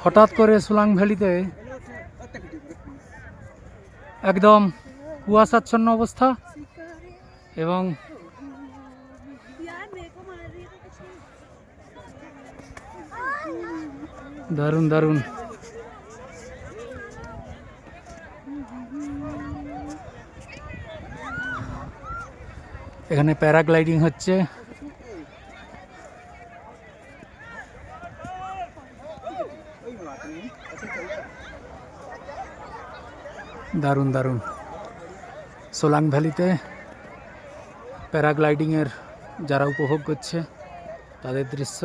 হঠাৎ করে সোলাং ভ্যালিতে একদম কুয়াশাচ্ছন্ন অবস্থা এবং দারুণ দারুণ এখানে প্যারাগ্লাইডিং হচ্ছে। দারুণ দারুণ সোলাং ভ্যালিতে প্যারাগ্লাইডিংয়ের যারা উপভোগ করছে তাদের দৃশ্য।